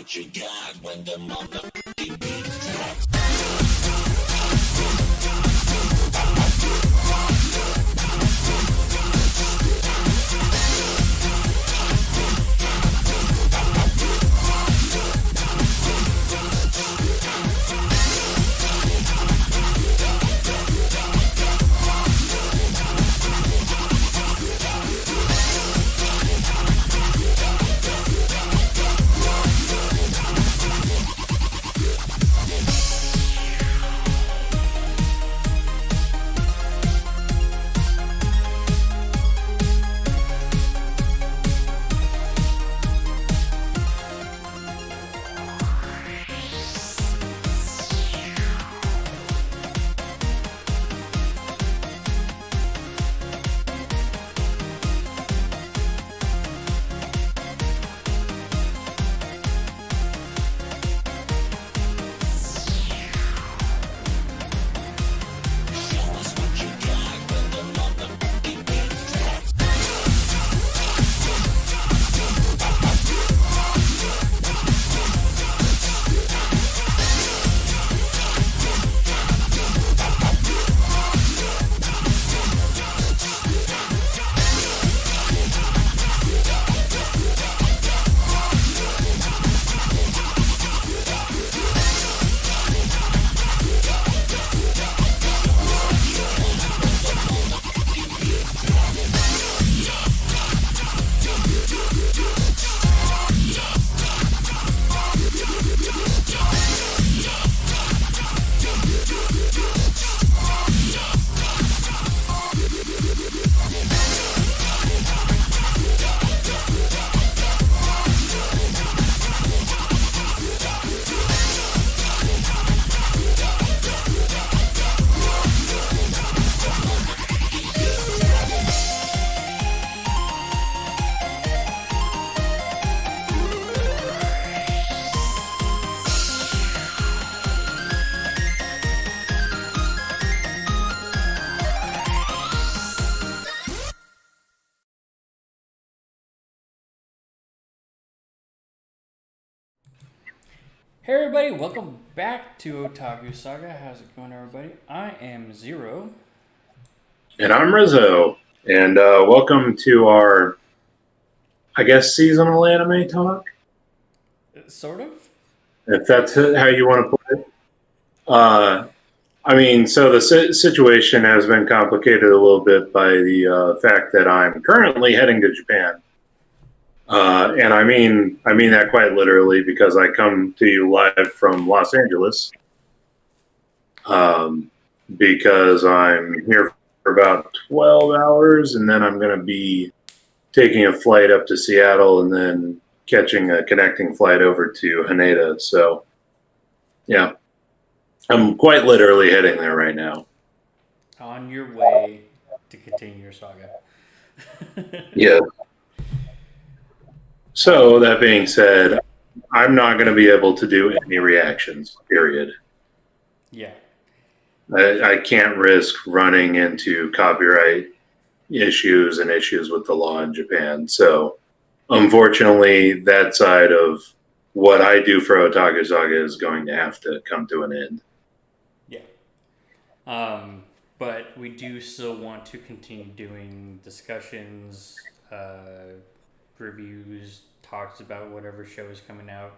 what you got when the motherfucking beat drops. Hey everybody, welcome back to Otaku Saga. How's it going, everybody? I am Zero. And I'm Rizzo. And welcome to our, I guess, seasonal anime talk? Sort of? If that's how you want to put it. So the situation has been complicated a little bit by the fact that I'm currently heading to Japan. And I mean that quite literally because I come to you live from Los Angeles because I'm here for about 12 hours and then I'm going to be taking a flight up to Seattle and then catching a connecting flight over to Haneda. So, yeah, I'm quite literally heading there right now. On your way to continue your saga. Yeah. So, that being said, I'm not going to be able to do any reactions, period. Yeah. I can't risk running into copyright issues and issues with the law in Japan. So, unfortunately, that side of what I do for Otaku Saga is going to have to come to an end. Yeah. But we do still want to continue doing discussions, reviews, talks about whatever show is coming out,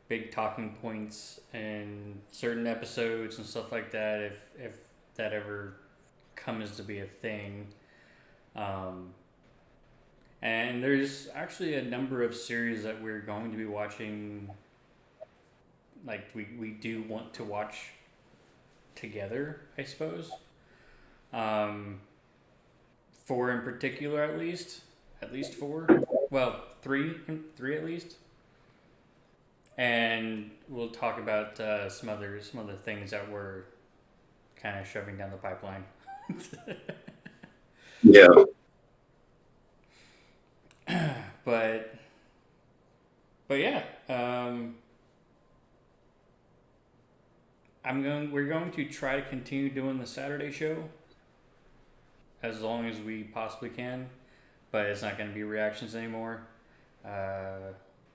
big talking points and certain episodes and stuff like that if that ever comes to be a thing. And there's actually a number of series that we're going to be watching, like we do want to watch together, I suppose. 4 in particular, at least 4. Well, three at least. And we'll talk about some other things that we're kind of shoving down the pipeline. Yeah. But yeah, we're going to try to continue doing the Saturday show as long as we possibly can, but it's not going to be reactions anymore.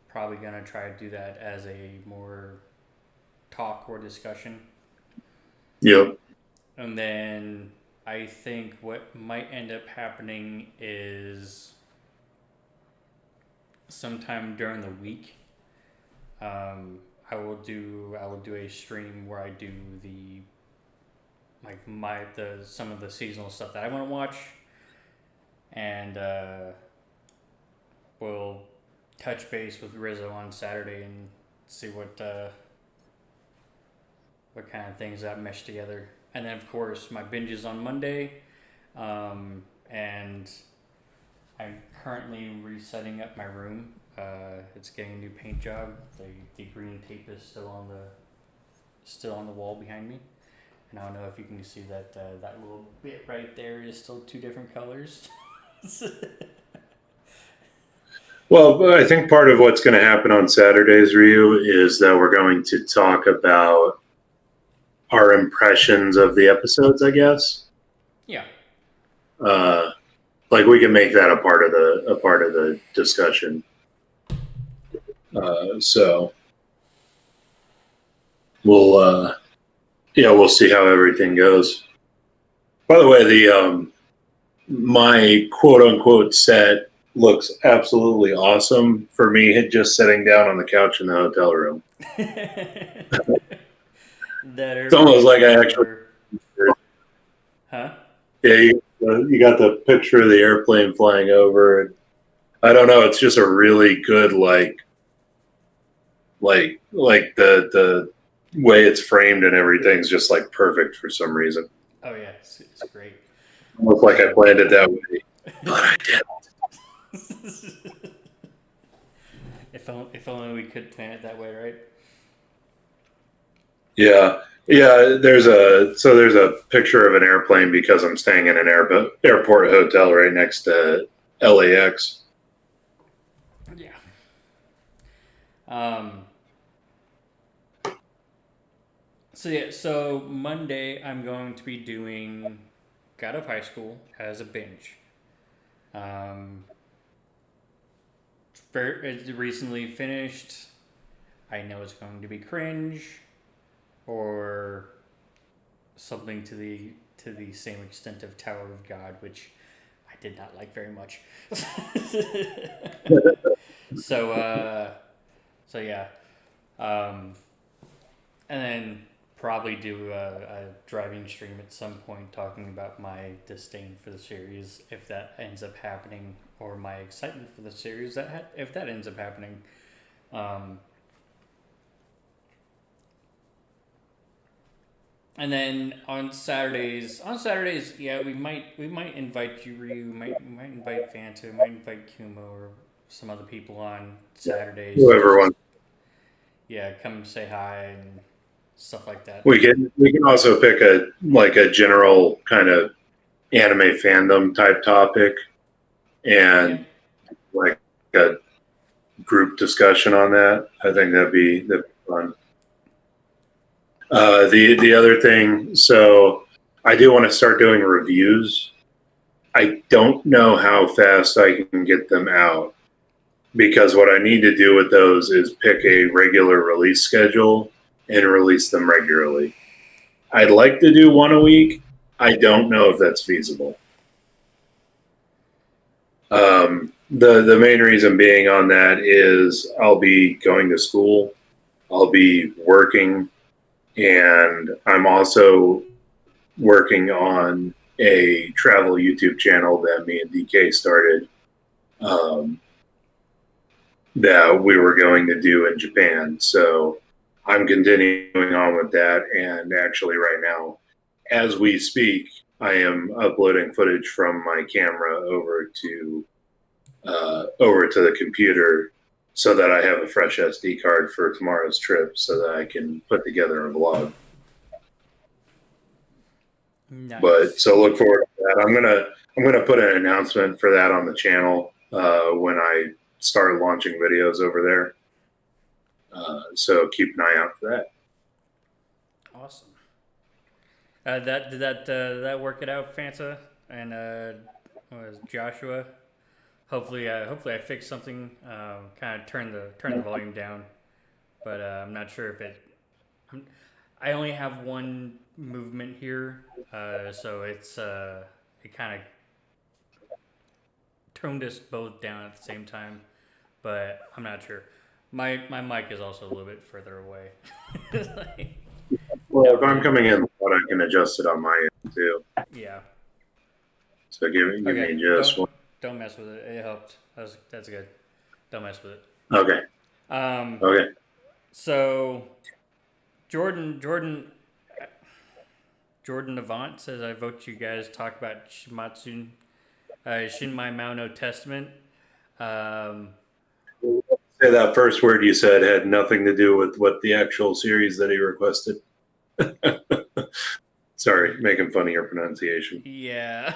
Probably probably going to try to do that as a more talk or discussion. Yep. And then I think what might end up happening is sometime during the week, I will do a stream where I do some of the seasonal stuff that I want to watch, and we'll touch base with Rizzo on Saturday and see what kind of things that mesh together. And then, of course, my binge is on Monday, and I'm currently resetting up my room. It's getting a new paint job. The green tape is still on the wall behind me, and I don't know if you can see that that little bit right there is still two different colors. Well, I think part of what's going to happen on Saturdays, Ryu, is that we're going to talk about our impressions of the episodes, I guess. Yeah. Like we can make that a part of the discussion. So we'll see how everything goes. By the way, my quote unquote set looks absolutely awesome for me just sitting down on the couch in the hotel room. It's almost like I actually. Huh? Yeah, you got the picture of the airplane flying over. I don't know. It's just a really good like the way it's framed and everything's just like perfect for some reason. Oh yeah, it's great. Almost like I planned it that way, but I didn't. If only we could plan it that way, right? Yeah. There's a picture of an airplane because I'm staying in an airport hotel right next to LAX. Yeah. So Monday I'm going to be doing God of High School as a binge. It's recently finished. I know it's going to be cringe, or something to the same extent of Tower of God, which I did not like very much. So yeah, and then probably do a driving stream at some point talking about my disdain for the series, if that ends up happening, or my excitement for the series if that ends up happening. And then on Saturdays, yeah, we might invite you, Ryu, we might invite Fanta, we might invite Kumo or some other people on Saturdays. Whoever wants. Yeah, come say hi and stuff like that. We can also pick a general kind of anime fandom type topic and like a group discussion on that. I think that'd be fun. The other thing, so I do want to start doing reviews. I don't know how fast I can get them out, because what I need to do with those is pick a regular release schedule and release them regularly. I'd like to do one a week. I don't know if that's feasible. The main reason being on that is I'll be going to school, I'll be working, and I'm also working on a travel YouTube channel that me and DK started, that we were going to do in Japan. So I'm continuing on with that, and actually right now, as we speak, I am uploading footage from my camera over to the computer so that I have a fresh SD card for tomorrow's trip so that I can put together a vlog. Nice. But so look forward to that. I'm gonna put an announcement for that on the channel when I start launching videos over there. So keep an eye out for that. Awesome. Did that work it out, Fanta and what was Joshua? hopefully I fixed something. Kind of turn the volume down, but I'm not sure if it. I only have one movement here, so it kind of toned us both down at the same time, but I'm not sure. My mic is also a little bit further away. Like, Well, if I'm coming in, I can adjust it on my end too. yeah. So give Okay. me just one. Don't mess with it. It helped. That's good. Don't mess with it. Okay. Okay. So Jordan Avant says, I vote you guys talk about Shimatsu, Shinmai Mao no Testament. Say that first word you said had nothing to do with what the actual series that he requested. Sorry, making fun of your pronunciation. Yeah.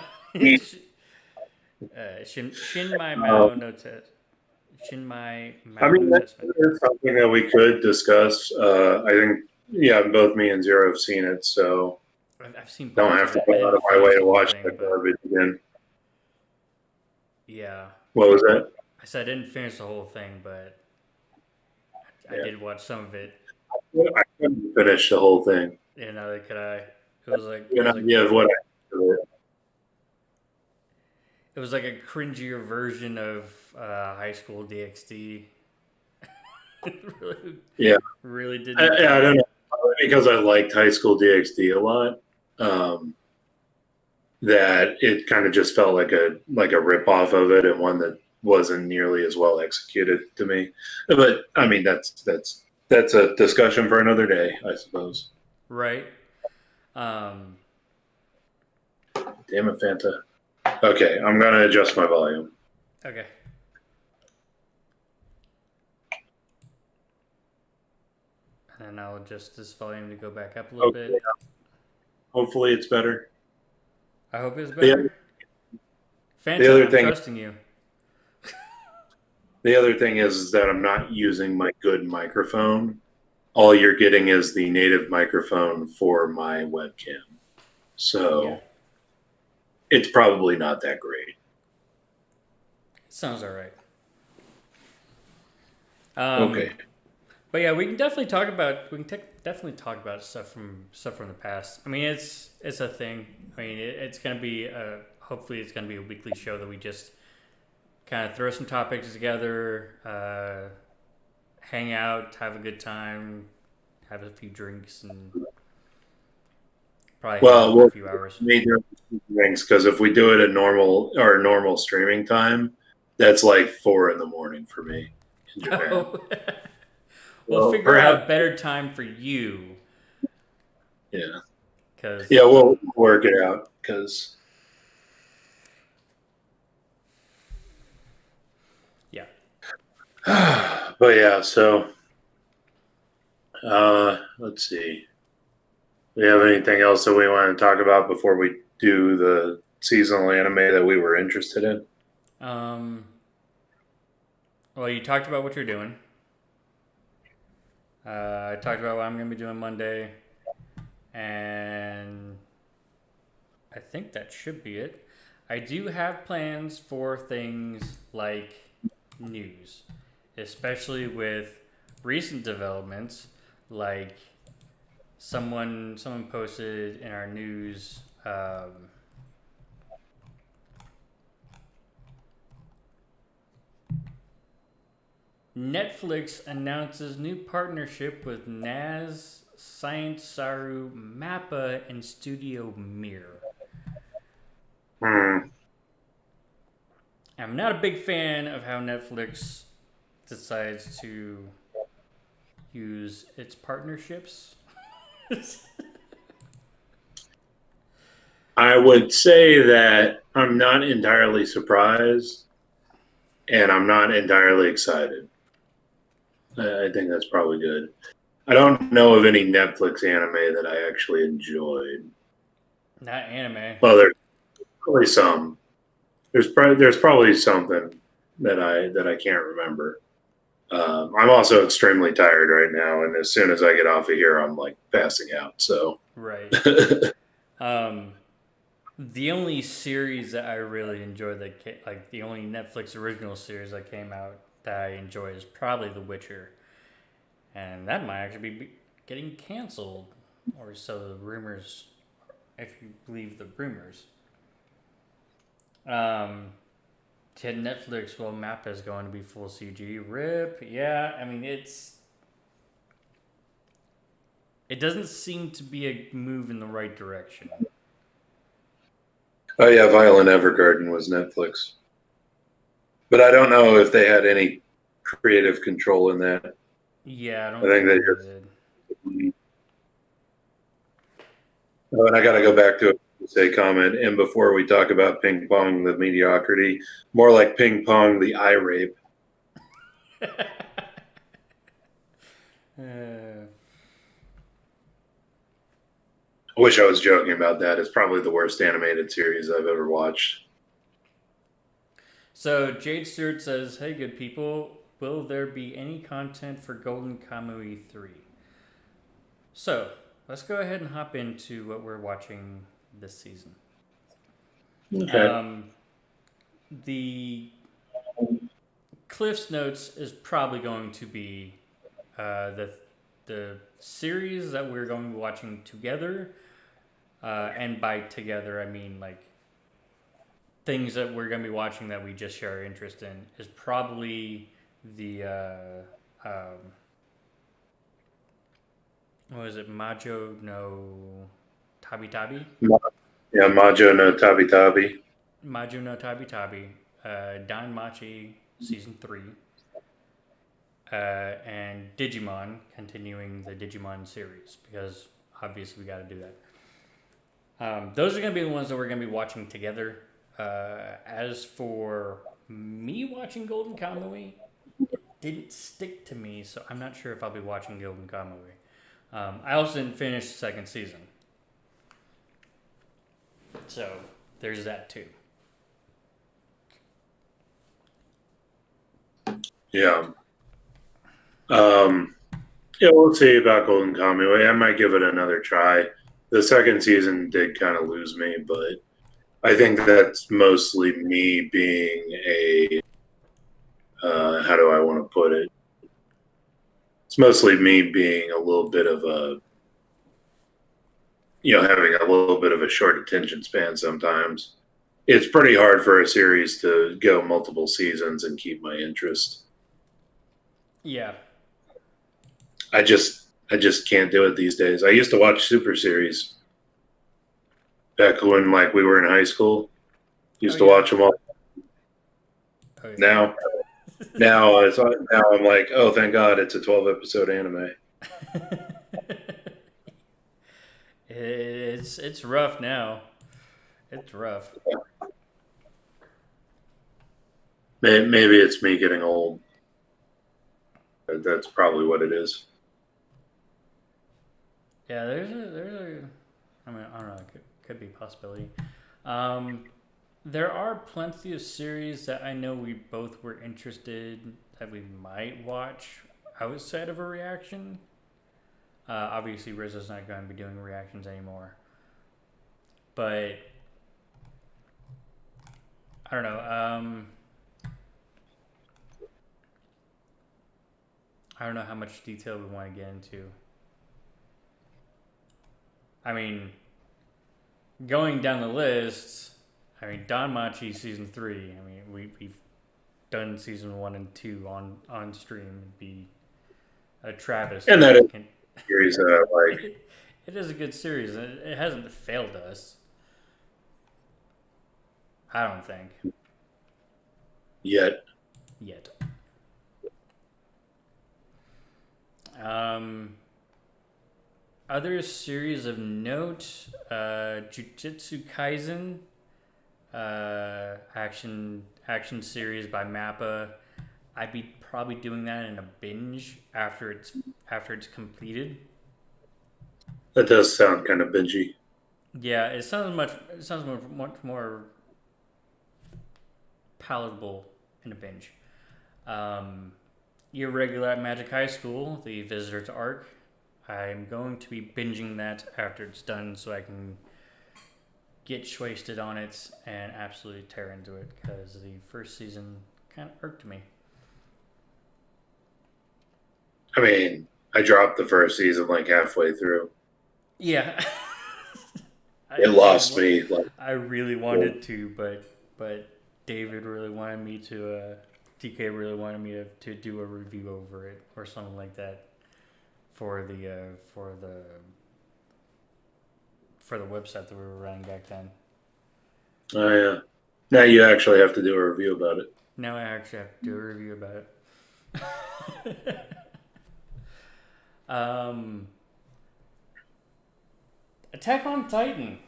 Shinmai Mao no Testament. Shinmai Mao no Testament. That's something that we could discuss. I think, yeah, both me and Zero have seen it, so I've seen don't have to go out of my way to watch that garbage again. Yeah. What was that? I said I didn't finish the whole thing, but I did watch some of it. I couldn't finish the whole thing. Yeah, neither could I. It was like it was like a cringier version of High School DxD. Really didn't. I don't know. Because I liked High School DxD a lot, that it kind of just felt like a rip-off of it, and one that wasn't nearly as well executed to me. But I mean, that's a discussion for another day, I suppose. Right. Damn it, Fanta. Okay, I'm gonna adjust my volume. Okay. And I'll adjust this volume to go back up a little bit. Hopefully it's better. I hope it's better. Fanta, I'm trusting you. The other thing is that I'm not using my good microphone. All you're getting is the native microphone for my webcam. So it's probably not that great. Sounds all right. Okay. But yeah, we can definitely talk about stuff from the past. I mean, it's a thing. I mean, it's gonna be hopefully it's gonna be a weekly show that we just kind of throw some topics together, hang out, have a good time, have a few drinks, and probably for a few hours. Major drinks, because if we do it at normal streaming time, that's like 4 a.m. for me in Japan. Oh. We'll figure out a better time for you. Yeah. Cause we'll work it out. Cause yeah. But yeah, so let's see. Do we have anything else that we want to talk about before we do the seasonal anime that we were interested in? Well, you talked about what you're doing. I talked about what I'm going to be doing Monday, and I think that should be it. I do have plans for things like news, especially with recent developments, like someone posted in our news. Netflix announces new partnership with Naz, Science Saru, Mappa, and Studio Mir. I'm not a big fan of how Netflix decides to use its partnerships. I would say that I'm not entirely surprised, and I'm not entirely excited. I think that's probably good. I don't know of any Netflix anime that I actually enjoyed. Not anime. Well, there's probably some. There's probably something that I can't remember. I'm also extremely tired right now, and as soon as I get off of here, I'm like passing out. So right. The only series that I really enjoy like the only Netflix original series that came out that I enjoy is probably The Witcher, and that might actually be getting canceled, or so the rumors, if you believe the rumors. To Netflix, well, Mappa is going to be full CG. Rip, yeah. I mean, it doesn't seem to be a move in the right direction. Oh yeah, Violent Evergarden was Netflix, but I don't know if they had any creative control in that. Yeah, I I don't think think they they just. did. Oh, and I got to go back to a say comment. And before we talk about ping pong, the mediocrity, more like ping pong, the eye rape. Uh, I wish I was joking about that. It's probably the worst animated series I've ever watched. so Jade Stewart says, "Hey, good people, will there be any content for Golden Kamui 3?" So let's go ahead and hop into what we're watching this season. Okay. The Cliff's Notes is probably going to be the series that we're going to be watching together, and by together I mean like things that we're going to be watching that we just share our interest in is probably the what is it, Majo no Tabi Tabi? Yeah, Majo no Tabi Tabi. Majo no Tabi Tabi, Don Machi season 3, and Digimon continuing the Digimon series because obviously we got to do that. Those are going to be the ones that we're going to be watching together. As for me watching Golden Kamui, it didn't stick to me, so I'm not sure if I'll be watching Golden Kamui. I also didn't finish the second season. So, there's that too. Yeah. Yeah, we'll see about Golden Kamuy. I might give it another try. The second season did kind of lose me, but I think that's mostly me being a how do I want to put it? It's mostly me being a little bit of a having a little bit of a short attention span sometimes. It's pretty hard for a series to go multiple seasons and keep my interest. Yeah. I just can't do it these days. I used to watch Super Series back when like we were in high school. Used to watch them all. Oh, yeah. Now I'm like, oh, thank God, it's a 12-episode anime. It's rough now. It's rough. Maybe it's me getting old. That's probably what it is. Yeah, there's a I mean, I don't know, it could be a possibility. There are plenty of series that I know we both were interested that we might watch outside of a reaction. Obviously, Rizzo's not going to be doing reactions anymore. But I don't know. I don't know how much detail we want to get into. I mean, going down the list, I mean, Don Machi season 3. I mean, we've done season 1 and 2 on stream. It'd be a travesty. And that is a series that I like. It is a good series. It hasn't failed us. I don't think. Yet. Other series of note, Jujutsu Kaisen, action series by Mappa. I'd be probably doing that in a binge after it's completed. That does sound kind of bingey. Yeah, it sounds much more palatable in a binge. Your regular at Magic High School, the Visitor's Arc. I'm going to be binging that after it's done so I can get wasted on it and absolutely tear into it because the first season kind of irked me. I mean, I dropped the first season like halfway through. Yeah. It lost me. Like, I really wanted to, but David really wanted me to. TK really wanted me to do a review over it or something like that for the website that we were running back then. Oh yeah. Now you actually have to do a review about it. Now I actually have to do a review about it. Attack on Titan.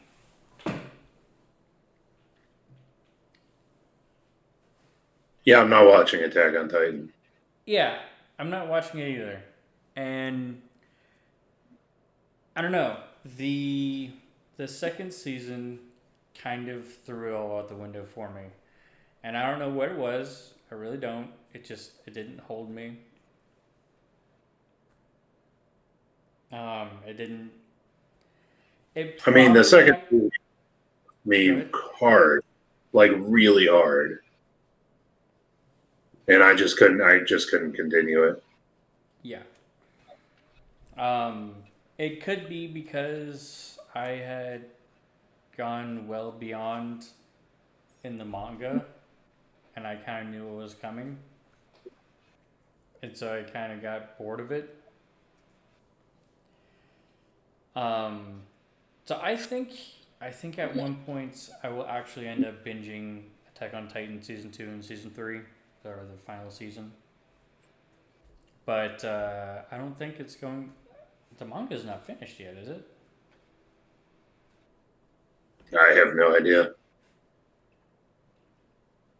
Yeah, I'm not watching Attack on Titan. Yeah, I'm not watching it either. And I don't know. The second season kind of threw it all out the window for me. And I don't know what it was. I really don't. It didn't hold me. It didn't. I mean, the second me hard, like really hard, and I just couldn't continue it. Yeah. It could be because I had gone well beyond in the manga, and I kind of knew what was coming, and so I kind of got bored of it. So I think at one point I will actually end up binging Attack on Titan season 2 and season 3, or the final season. But I don't think it's going. The manga's not finished yet, is it? I have no idea.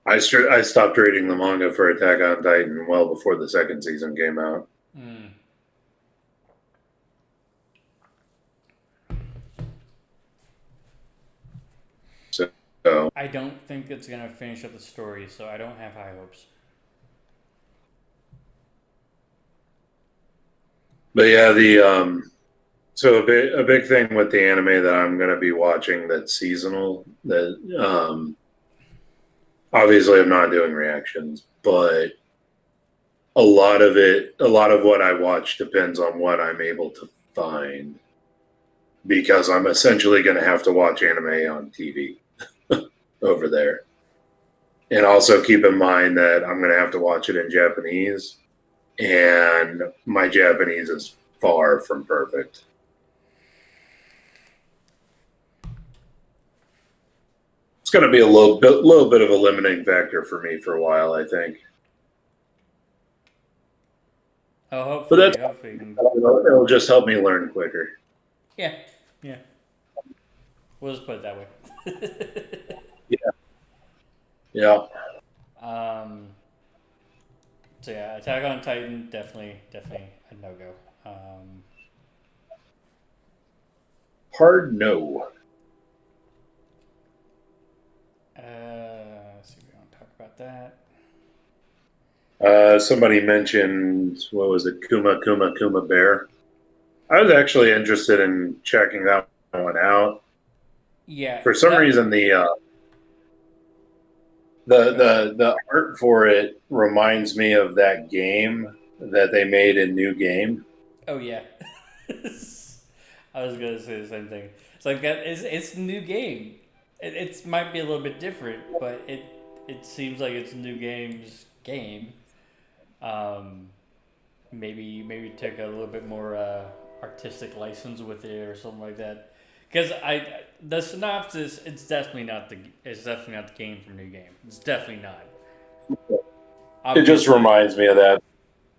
I stopped reading the manga for Attack on Titan well before the second season came out. Mm. So I don't think it's gonna finish up the story, so I don't have high hopes. But yeah, so a big thing with the anime that I'm going to be watching that's seasonal. That obviously I'm not doing reactions, but a lot of what I watch depends on what I'm able to find, because I'm essentially going to have to watch anime on TV over there. And also keep in mind that I'm going to have to watch it in Japanese, and my Japanese is far from perfect. It's going to be a little bit of a limiting factor for me for a while, I think. Oh, hopefully, It'll just help me learn quicker. Yeah. We'll just put it that way. Yeah. So yeah, Attack on Titan definitely a no go. Hard no. Let's see if we don't talk about that. Somebody mentioned, what was it, Kuma Bear. I was actually interested in checking that one out. Yeah. For some reason, the art for it reminds me of that game that they made in New Game. Oh yeah. I was gonna say the same thing. It's like that. It's a new game. It might be a little bit different, but it seems like it's New Game's game. Maybe take a little bit more artistic license with it or something like that. Because the synopsis, it's definitely not the game from New Game. It's definitely not. It just reminds me of that.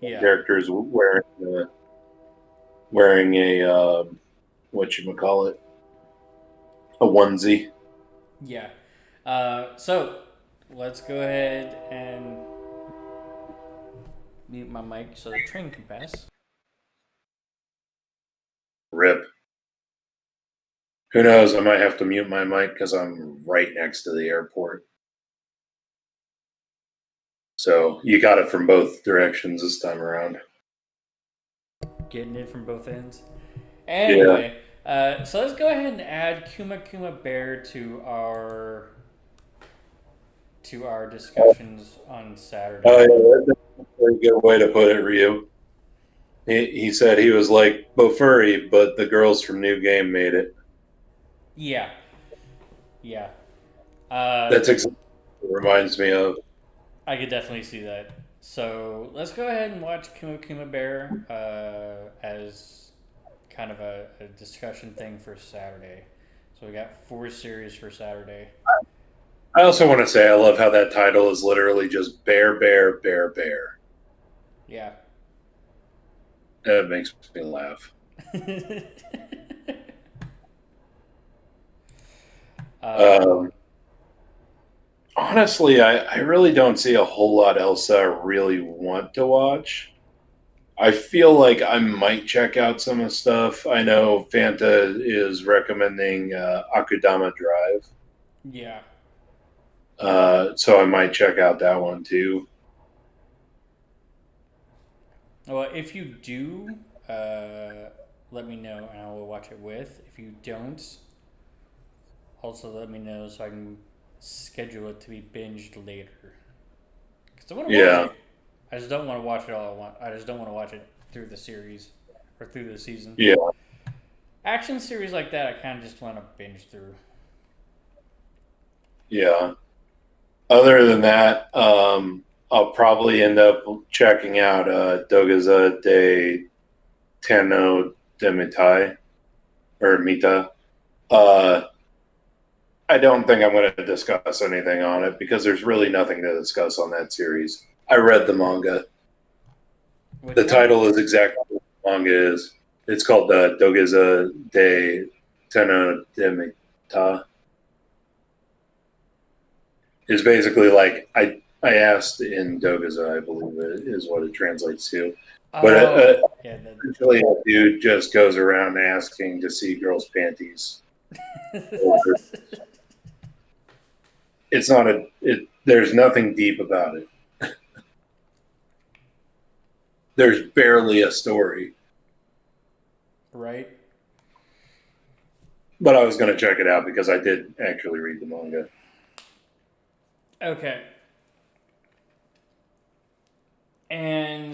Yeah. Characters wearing a whatchamacallit, a onesie. Yeah. So let's go ahead and mute my mic so the train can pass. Rip. Who knows? I might have to mute my mic because I'm right next to the airport. So you got it from both directions this time around. Getting it from both ends. Anyway, So let's go ahead and add Kuma Kuma Bear to our discussions on Saturday. Yeah, that's a very good way to put it, Ryu. He said he was like Bofuri, but the girls from New Game made it. Yeah, yeah. That's exactly what it reminds me of. I could definitely see that. So let's go ahead and watch Kuma Kuma Bear as kind of a discussion thing for Saturday. So we got 4 series for Saturday. I also want to say I love how that title is literally just bear, bear, bear, bear. Yeah. That makes me laugh. Honestly, I really don't see a whole lot else that I really want to watch. I feel like I might check out some of the stuff. I know Fanta is recommending Akudama Drive, yeah. so I might check out that one too. Well, if you do, let me know and I will watch it with. If you don't, also let me know so I can schedule it to be binged later. Because I want to Yeah, watch it. I just don't want to watch it all at once. I just don't want to watch it through the series or through the season. yeah, Action series like that, I kind of just want to binge through. yeah. Other than that, I'll probably end up checking out Dogaza de Tenno de Mitai or Mita. Uh, I don't think I'm going to discuss anything on it because there's really nothing to discuss on that series. I read the manga. Which The one? title is exactly what the manga is. It's called Dogeza de Tenno de Mita. It's basically like I asked in Dogeza, I believe it is what it translates to. But Yeah. essentially, a dude just goes around asking to see girls' panties. It's not there's nothing deep about it. There's barely a story. Right? But I was going to check it out because I did actually read the manga. Okay. And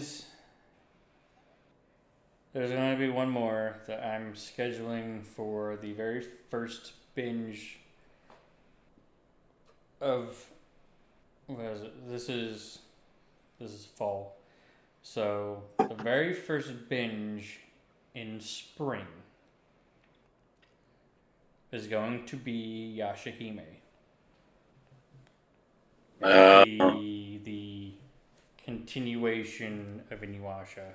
there's going to be one more that I'm scheduling for the very first binge of what is it? This is fall. So the very first binge in spring is going to be Yashahime. The continuation of Inuyasha.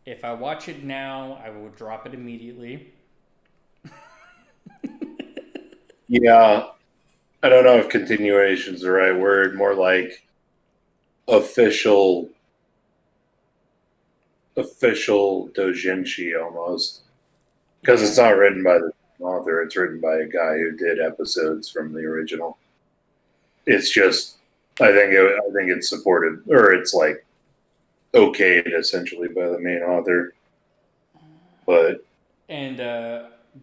If I watch it now, I will drop it immediately. Yeah, I don't know if continuation is the right word. More like official doujinshi almost, because it's not written by the author. It's written by a guy who did episodes from the original. It's just, I think it's supported, or it's like okayed essentially by the main author. But And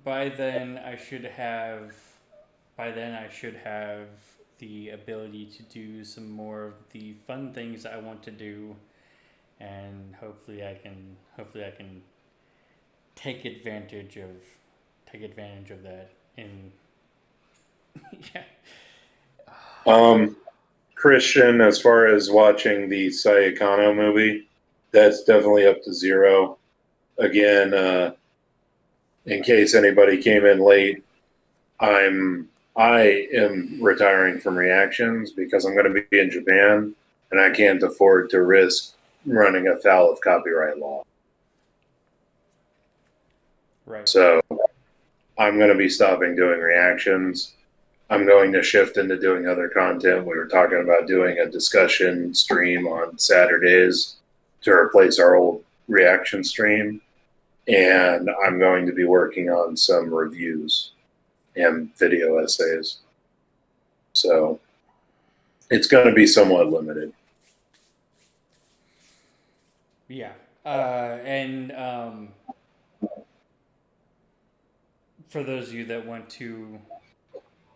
by then I should have the ability to do some more of the fun things I want to do, and hopefully I can take advantage of that. In yeah. Christian, as far as watching the Sayakano movie, that's definitely up to Zero. Again, in case anybody came in late, I am retiring from reactions because I'm going to be in Japan and I can't afford to risk running afoul of copyright law. Right. So I'm going to be stopping doing reactions. I'm going to shift into doing other content. We were talking about doing a discussion stream on Saturdays to replace our old reaction stream. And I'm going to be working on some reviews and video essays. So it's going to be somewhat limited. Yeah. And for those of you that want to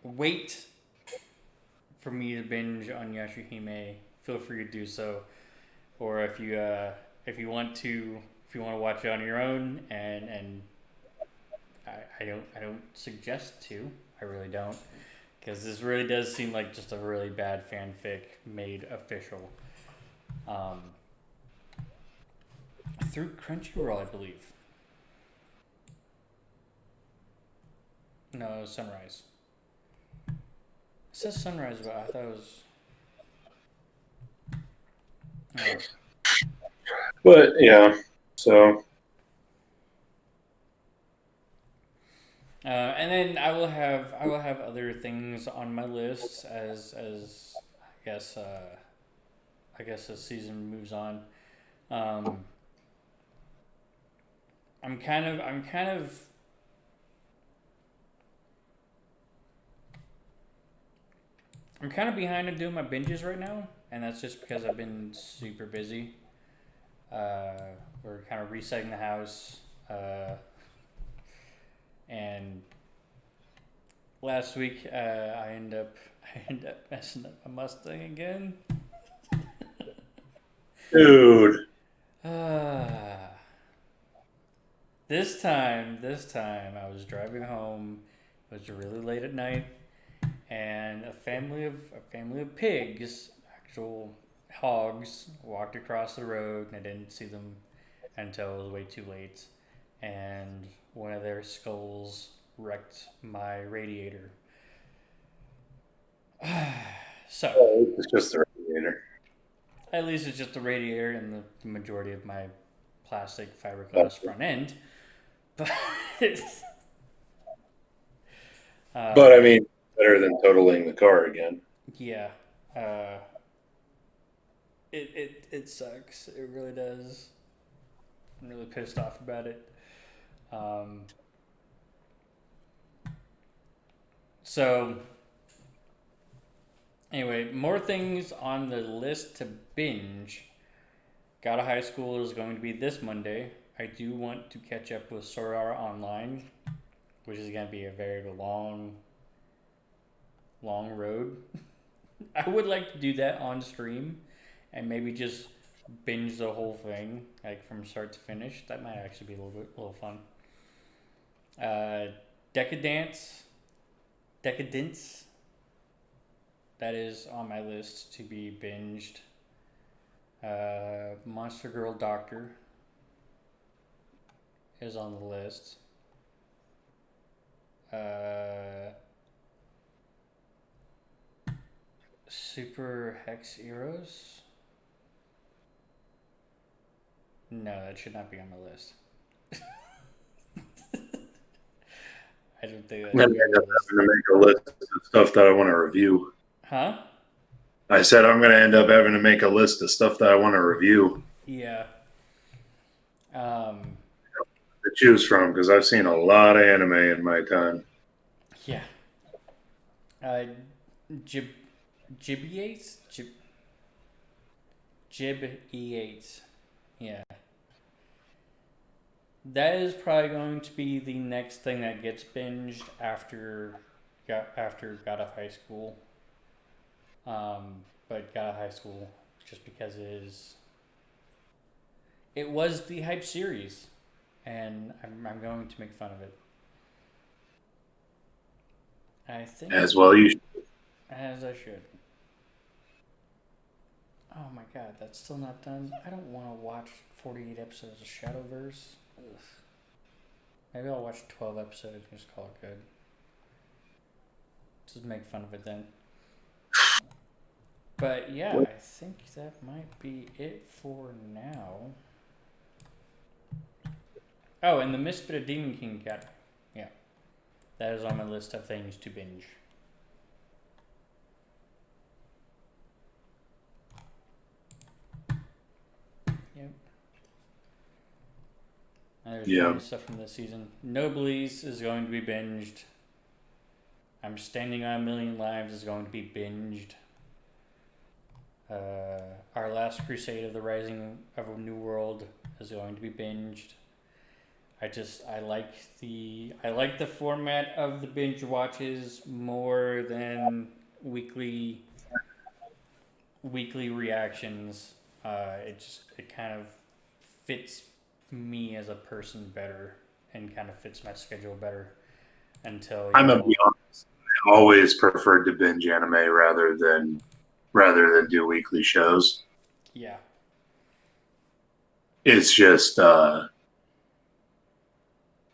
wait for me to binge on Yashahime, feel free to do so. Or if you want to watch it on your own, and I don't suggest to. I really don't, because this really does seem like just a really bad fanfic made official. Through Crunchyroll, I believe. No, Sunrise. It says Sunrise, but I thought it was. Oh. But yeah, so. And then I will have other things on my list as I guess the season moves on. I'm kind of behind on doing my binges right now, and that's just because I've been super busy. We're kind of resetting the house, and last week I end up messing up my Mustang again. Dude. This time I was driving home. It was really late at night, and a family of pigs, actual hogs, walked across the road, and I didn't see them until it was way too late, and one of their skulls wrecked my radiator. So It's just the radiator. at least it's just the radiator and the majority of my plastic fiberglass front end. But But I mean, better than totaling the car again. yeah, it sucks. It really does. I'm really pissed off about it. So anyway, more things on the list to binge. God of High School is going to be this Monday. I do want to catch up with Sword Art Online, which is going to be a very long road. I would like to do that on stream and maybe just binge the whole thing, like from start to finish. That might actually be a little fun. Decadence. That is on my list to be binged. Monster Girl Doctor is on the list. Super Hex Heroes? No, that should not be on my list. I don't think that should be on I'm my list. going to make a list of stuff that I want to review. Huh? I said I'm going to end up having to make a list of stuff that I want to review. Yeah. To choose from, because I've seen a lot of anime in my time. Yeah. Gibiates? Gibiates. Yeah. That is probably going to be the next thing that gets binged after God of High School. But God of High School, just because it was the hype series, and I'm going to make fun of it. I think As well, you should. as I should. Oh my god, that's still not done. I don't want to watch 48 episodes of Shadowverse. Ugh. Maybe I'll watch 12 episodes and just call it good. Just make fun of it then. But yeah, I think that might be it for now. Oh, and the Misfit of Demon King Academy. Yeah. That is on my list of things to binge. Yep. There's plenty of stuff from this season. Noblesse is going to be binged. I'm Standing on a Million Lives is going to be binged. Our Last Crusade of the Rising of a New World is going to be binged. I like the format of the binge watches more than weekly reactions. It kind of fits me as a person better and kind of fits my schedule better until I'm gonna be honest. I always preferred to binge anime rather than do weekly shows. yeah. It's just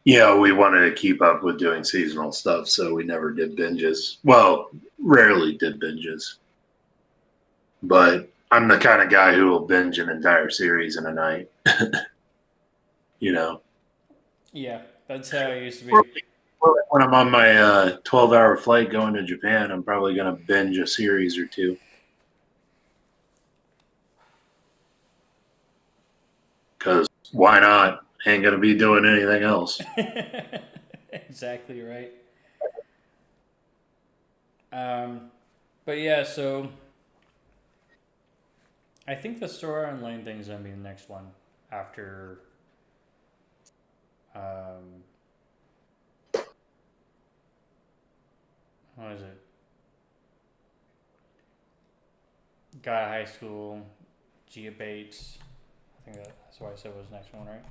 we wanted to keep up with doing seasonal stuff, so we never did binges. Well, rarely did binges. But I'm the kind of guy who will binge an entire series in a night. you know. Yeah, that's how I used to be. When I'm on my 12-hour flight going to Japan, I'm probably going to binge a series or two. Because why not? Ain't going to be doing anything else. Exactly right. But yeah, so I think the Sword Art Online thing is gonna be the next one after. What is it? Guy High School, Gia Bates. I think that's why I said was the next one, right?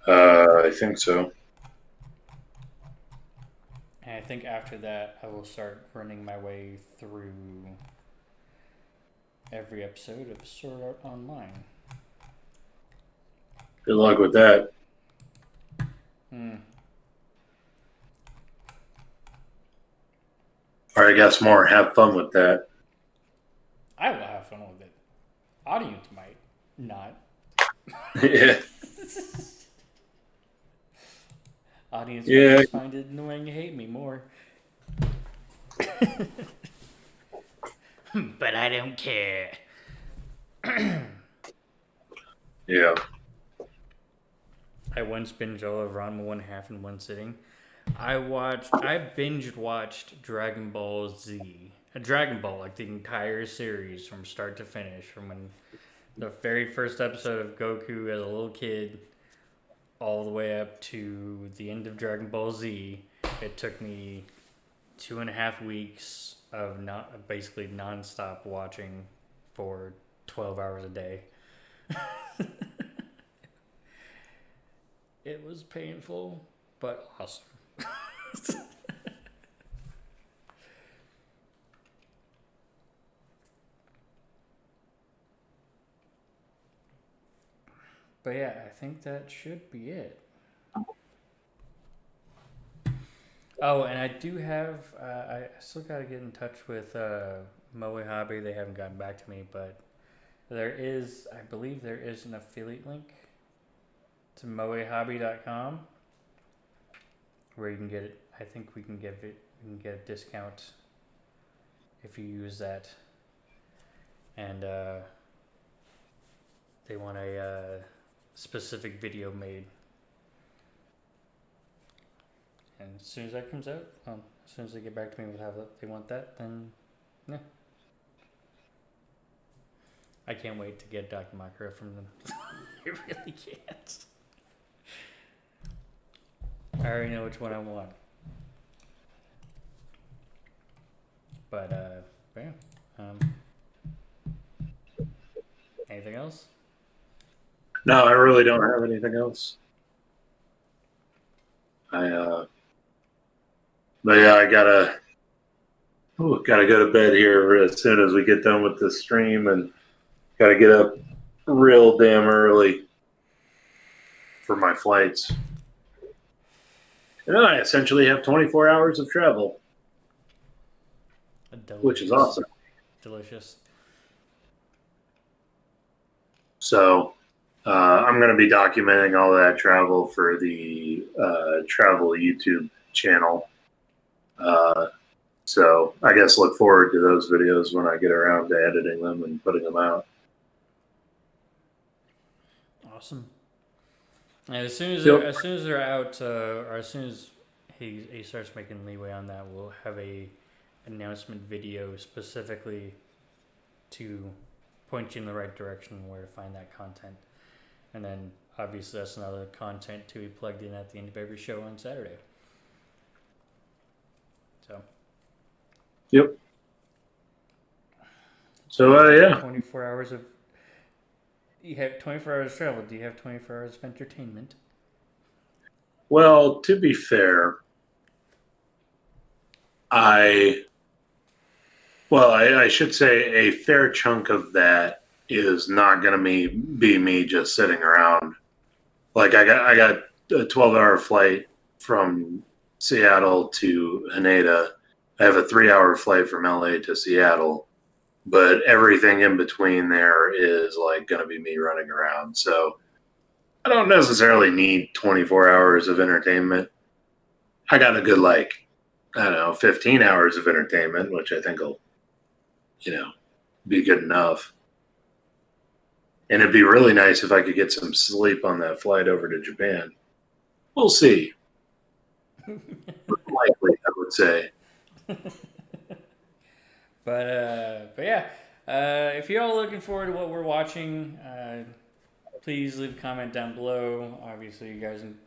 I think so. And I think after that, I will start running my way through every episode of Sword Art Online. Good luck with that. Or I guess more, have fun with that. I will have fun with it. Audience might not. Yeah. Audience might just find it annoying and hate me more. But I don't care. Yeah. I once binged all of Ranma 1/2 in one sitting. I binge watched Dragon Ball Z. Dragon Ball, like the entire series from start to finish. From when the very first episode of Goku as a little kid all the way up to the end of Dragon Ball Z. It took me 2.5 weeks of basically non-stop watching for 12 hours a day. It was painful, but awesome. But yeah, I think that should be it. Oh, and I do have, I still got to get in touch with Moe Hobby. They haven't gotten back to me, but I believe there is an affiliate link to moehobby.com where you can get it. I think we can get a discount if you use that. And they want a specific video made. And as soon as that comes out, as soon as they get back to me with how they want that, then yeah. I can't wait to get Dr. Makara from them. I really can't. I already know which one I want. But yeah. Anything else? No, I really don't have anything else. But yeah, I gotta go to bed here as soon as we get done with this stream, and gotta get up real damn early for my flights. And then I essentially have 24 hours of travel, which is awesome. Delicious. So I'm going to be documenting all that travel for the travel YouTube channel. So I guess look forward to those videos when I get around to editing them and putting them out. Awesome. And as soon as they're out, or as soon as he starts making leeway on that, we'll have a announcement video specifically to point you in the right direction where to find that content. And then obviously that's another content to be plugged in at the end of every show on Saturday. So. Yep. So, yeah. 24 hours of... You have 24 hours of travel. Do you have 24 hours of entertainment? Well, to be fair, I should say a fair chunk of that is not going to be me just sitting around. Like I got a 12-hour flight from Seattle to Haneda. I have a 3-hour flight from LA to Seattle, but everything in between there is like going to be me running around. So I don't necessarily need 24 hours of entertainment. I got a good, like, I don't know, 15 hours of entertainment, which I think will, be good enough. And it'd be really nice if I could get some sleep on that flight over to Japan. We'll see. Likely, I would say. But yeah, if you're all looking forward to what we're watching, please leave a comment down below. Obviously, you guys in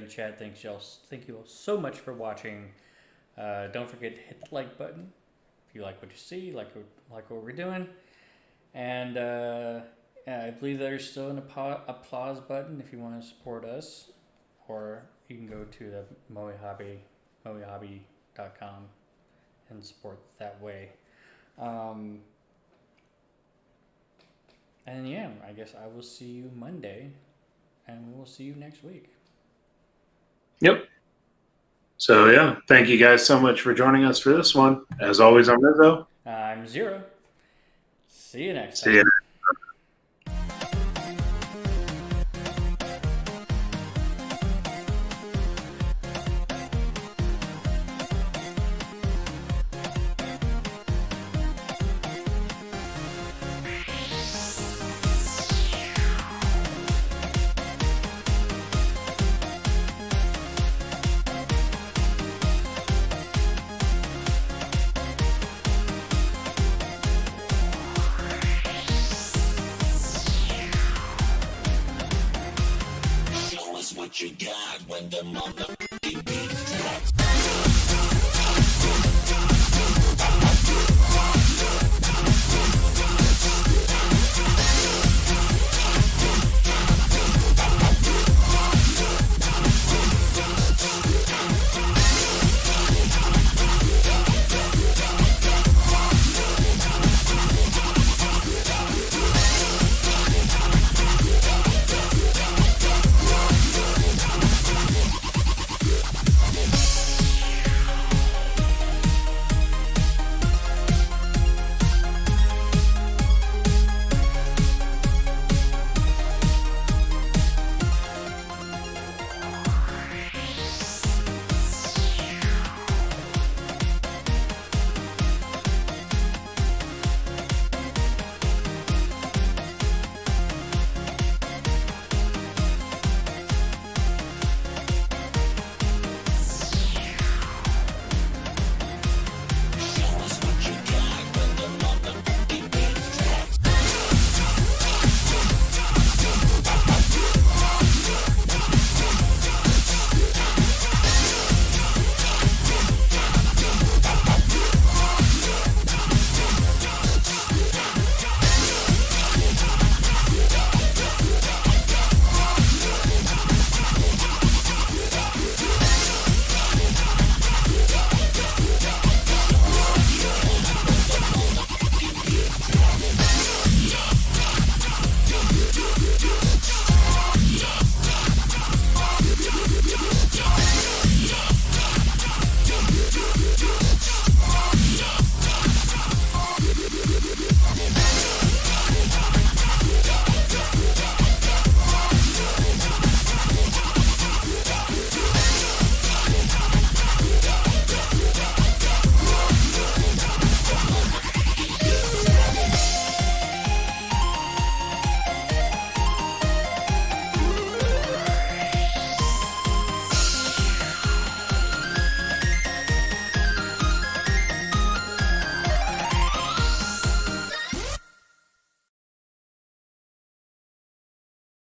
chat, thank you all so much for watching. Don't forget to hit the like button if you like what you see, like what we're doing. And I believe there's still an applause button if you want to support us, or you can go to the moehobby.com and support that way. And yeah, I guess I will see you Monday, and we'll see you next week. Yep. So yeah, thank you guys so much for joining us for this one. As always, I'm Rizzo. I'm Zero. See you next time. See you. Show us what you got when the mother